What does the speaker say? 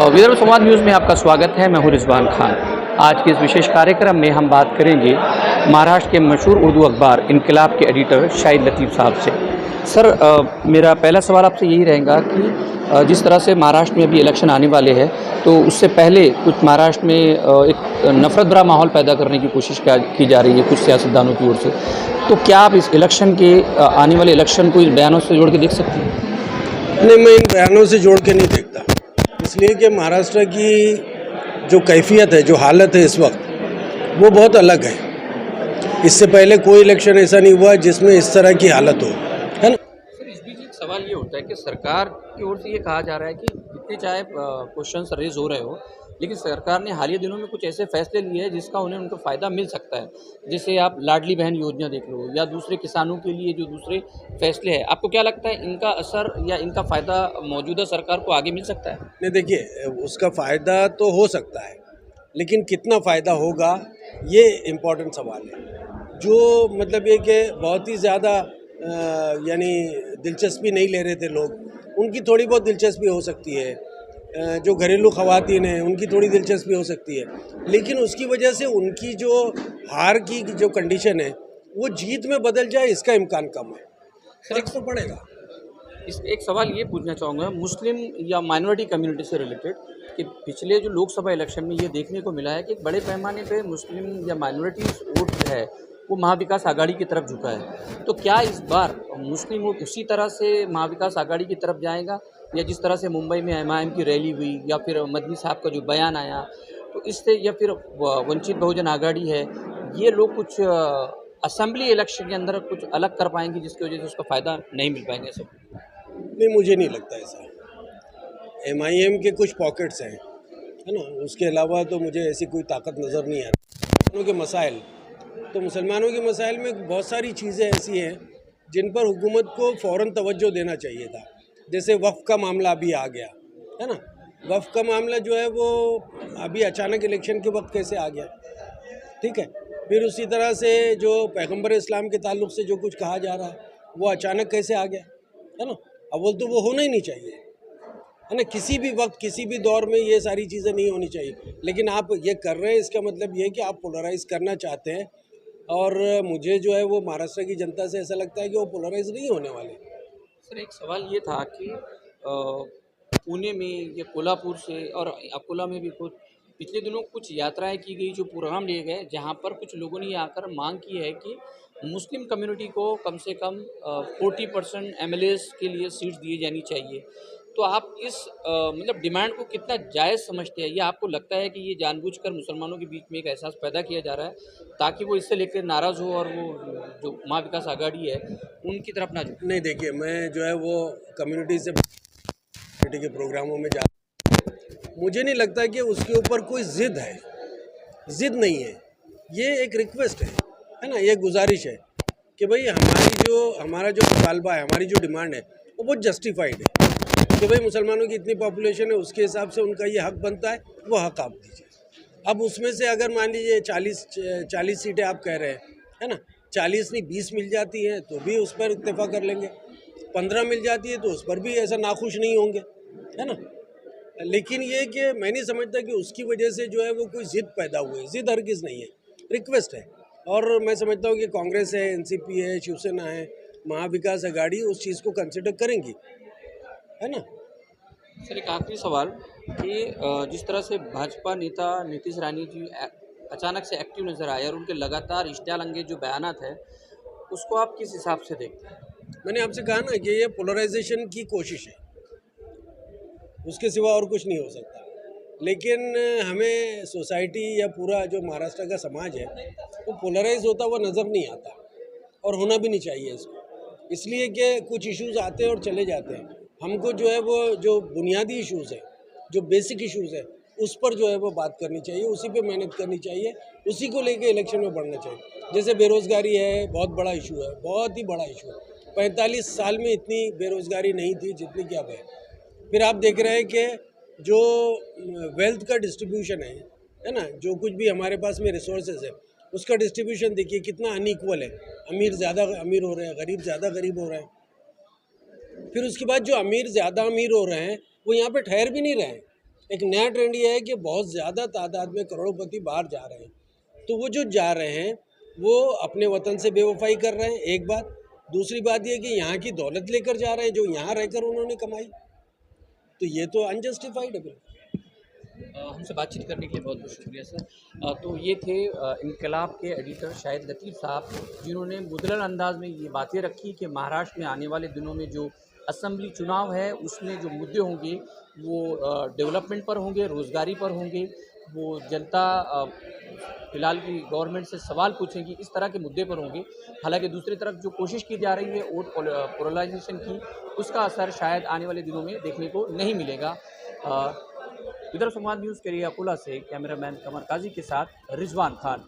विदर्भ संवाद न्यूज़ में आपका स्वागत है। मैं हूं रिजवान खान। आज के इस विशेष कार्यक्रम में हम बात करेंगे महाराष्ट्र के मशहूर उर्दू अखबार इनकलाब के एडिटर शाहिद लतीफ़ साहब से। सर, मेरा पहला सवाल आपसे यही रहेगा कि जिस तरह से महाराष्ट्र में अभी इलेक्शन आने वाले हैं, तो उससे पहले कुछ महाराष्ट्र में एक नफ़रत भरा माहौल पैदा करने की कोशिश की जा रही है कुछ सियासतदानों की ओर से। तो क्या आप इस इलेक्शन के आने वाले इलेक्शन को इन बयानों से जोड़ के देख सकते हैं? नहीं, मैं इन बयानों से जोड़ के नहीं देखता, इसलिए कि महाराष्ट्र की जो कैफियत है, जो हालत है इस वक्त, वो बहुत अलग है। इससे पहले कोई इलेक्शन ऐसा नहीं हुआ जिसमें इस तरह की हालत हो, है ना। सर, इस बीच एक सवाल ये उठता है कि सरकार की ओर से ये कहा जा रहा है कि जितने चाहे क्वेश्चन रेज हो रहे हो, लेकिन सरकार ने हालिया दिनों में कुछ ऐसे फैसले लिए हैं जिसका उन्हें उनको फ़ायदा मिल सकता है। जैसे आप लाडली बहन योजना देख लो या दूसरे किसानों के लिए जो दूसरे फैसले हैं, आपको क्या लगता है इनका असर या इनका फ़ायदा मौजूदा सरकार को आगे मिल सकता है? नहीं, देखिए, उसका फ़ायदा तो हो सकता है, लेकिन कितना फ़ायदा होगा ये इम्पोर्टेंट सवाल है। जो मतलब ये कि बहुत ही ज़्यादा यानी दिलचस्पी नहीं ले रहे थे लोग, उनकी थोड़ी बहुत दिलचस्पी हो सकती है। जो घरेलू ख़वातीन हैं उनकी थोड़ी दिलचस्पी हो सकती है, लेकिन उसकी वजह से उनकी जो हार की जो कंडीशन है वो जीत में बदल जाए, इसका इम्कान कम है। फर्क तो पड़ेगा। इस एक सवाल ये पूछना चाहूँगा मुस्लिम या माइनॉरिटी कम्युनिटी से रिलेटेड कि पिछले जो लोकसभा इलेक्शन में ये देखने को मिला है कि बड़े पैमाने पे मुस्लिम या माइनॉरिटी वोट है वो महाविकास आघाड़ी की तरफ झुका है। तो क्या इस बार मुस्लिम वोट उसी तरह से महाविकास आघाड़ी की तरफ जाएगा, या जिस तरह से मुंबई में एमआईएम की रैली हुई या फिर मदनी साहब का जो बयान आया, तो इससे, या फिर वंचित बहुजन आघाड़ी है, ये लोग कुछ असेंबली इलेक्शन के अंदर कुछ अलग कर पाएंगे जिसकी वजह से उसका फ़ायदा नहीं मिल पाएंगे सब? नहीं, मुझे नहीं लगता ऐसा। एमआईएम के कुछ पॉकेट्स हैं, है ना, उसके अलावा तो मुझे ऐसी कोई ताकत नज़र नहीं आ रही। मुसलमानों के मसाइल, तो मुसलमानों के मसाइल में बहुत सारी चीज़ें ऐसी हैं जिन पर हुकूमत को फ़ौरन तवज्जो देना चाहिए था। जैसे वक्फ़ का मामला अभी आ गया, है ना। वक्फ़ का मामला जो है वो अभी अचानक इलेक्शन के वक्त कैसे आ गया, ठीक है। फिर उसी तरह से जो पैगम्बर इस्लाम के ताल्लुक़ से जो कुछ कहा जा रहा है वो अचानक कैसे आ गया, है ना। अव्वल तो वो होना ही नहीं चाहिए, है ना। किसी भी वक्त किसी भी दौर में ये सारी चीज़ें नहीं होनी चाहिए, लेकिन आप ये कर रहे हैं, इसका मतलब ये है कि आप पोलराइज़ करना चाहते हैं। और मुझे जो है वो महाराष्ट्र की जनता से ऐसा लगता है कि वो पोलराइज़ नहीं होने वाले। सर, एक सवाल ये था कि पुणे में या कोल्हापुर से और अकोला में भी कुछ पिछले दिनों कुछ यात्राएं की गई, जो प्रोग्राम लिए गए, जहां पर कुछ लोगों ने ये आकर मांग की है कि मुस्लिम कम्युनिटी को कम से कम 40% एमएलएस के लिए सीट्स दिए जानी चाहिए। तो आप इस मतलब डिमांड को कितना जायज़ समझते हैं, या आपको लगता है कि ये जानबूझकर मुसलमानों के बीच में एक एहसास पैदा किया जा रहा है ताकि वो इससे लेकर नाराज़ हो और वो जो महाविकास आघाड़ी है उनकी तरफ ना झुके? नहीं, देखिए, मैं जो है वो कम्युनिटी से कम्युनिटी के प्रोग्रामों में जा, मुझे नहीं लगता कि उसके ऊपर कोई ज़िद है। ज़िद नहीं है, ये एक रिक्वेस्ट है ना, ये गुजारिश है कि भाई हमारा जो मुतालबा है, हमारी जो डिमांड है वो बहुत जस्टिफाइड है कि भाई मुसलमानों की इतनी पॉपुलेशन है, उसके हिसाब से उनका ये हक बनता है, वो हक आप दीजिए। अब उसमें से अगर मान लीजिए 40 सीटें आप कह रहे हैं, है ना, 40 नहीं 20 मिल जाती हैं तो भी उस पर इत्तेफा कर लेंगे, 15 मिल जाती है तो उस पर भी ऐसा नाखुश नहीं होंगे, है ना। लेकिन ये कि मैं नहीं समझता कि उसकी वजह से जो है वो कोई ज़िद पैदा हुई है। ज़िद हरगिज़ नहीं है, रिक्वेस्ट है। और मैं समझता हूँ कि कांग्रेस है, एनसीपी है, शिवसेना है, महाविकास आघाड़ी उस चीज़ को कंसिडर करेंगी, है ना। सर, एक आखिरी सवाल कि जिस तरह से भाजपा नेता नीतीश रानी जी अचानक से एक्टिव नज़र आए और उनके लगातार इश्तियाल जो बयानात है, उसको आप किस हिसाब से देखते हैं? मैंने आपसे कहा ना कि ये पोलराइजेशन की कोशिश है, उसके सिवा और कुछ नहीं हो सकता। लेकिन हमें सोसाइटी या पूरा जो महाराष्ट्र का समाज है वो पोलराइज होता हुआ नज़र नहीं आता, और होना भी नहीं चाहिए इसको। इसलिए कि कुछ इश्यूज़ आते हैं और चले जाते हैं। हमको जो है वो जो बुनियादी इश्यूज़ है, जो बेसिक इश्यूज़ है, उस पर जो है वो बात करनी चाहिए, उसी पे मेहनत करनी चाहिए, उसी को लेके इलेक्शन में बढ़ना चाहिए। जैसे बेरोज़गारी है, बहुत बड़ा इशू है, बहुत ही बड़ा इशू है। 45 साल में इतनी बेरोज़गारी नहीं थी जितनी कि अब है। फिर आप देख रहे हैं कि जो वेल्थ का डिस्ट्रीब्यूशन है ना, जो कुछ भी हमारे पास में रिसोर्सेज है उसका डिस्ट्रीब्यूशन देखिए कितना अनइक्वल है। अमीर ज़्यादा अमीर हो रहे हैं, गरीब ज़्यादा गरीब हो रहे हैं। फिर उसके बाद जो अमीर ज़्यादा अमीर हो रहे हैं वो यहाँ पे ठहर भी नहीं रहे हैं, एक नया ट्रेंड ये है कि बहुत ज़्यादा तादाद में करोड़पति बाहर जा रहे हैं, तो वो जो जा रहे हैं वो अपने वतन से बेवफाई कर रहे हैं, एक बात। दूसरी बात ये कि यहाँ की दौलत लेकर जा रहे हैं जो यहाँ रहकर उन्होंने कमाई, तो ये तो अनजस्टिफाइड है बिल्कुल। हमसे बातचीत करने के लिए बहुत बहुत शुक्रिया सर। तो ये थे इनकलाब के एडिटर शाहिद लतीफ़ साहब, जिन्होंने मुदल्लल अंदाज में ये बातें रखी कि महाराष्ट्र में आने वाले दिनों में जो असेंबली चुनाव है उसमें जो मुद्दे होंगे वो डेवलपमेंट पर होंगे, रोज़गारी पर होंगे। वो जनता फ़िलहाल की गवर्नमेंट से सवाल पूछेंगी, इस तरह के मुद्दे पर होंगे। हालांकि दूसरी तरफ जो कोशिश की जा रही है वोट पोलराइजेशन की, उसका असर शायद आने वाले दिनों में देखने को नहीं मिलेगा। इधर संवाद न्यूज़ के लिए अकोला से कैमरामैन कमर काजी के साथ रिजवान खान।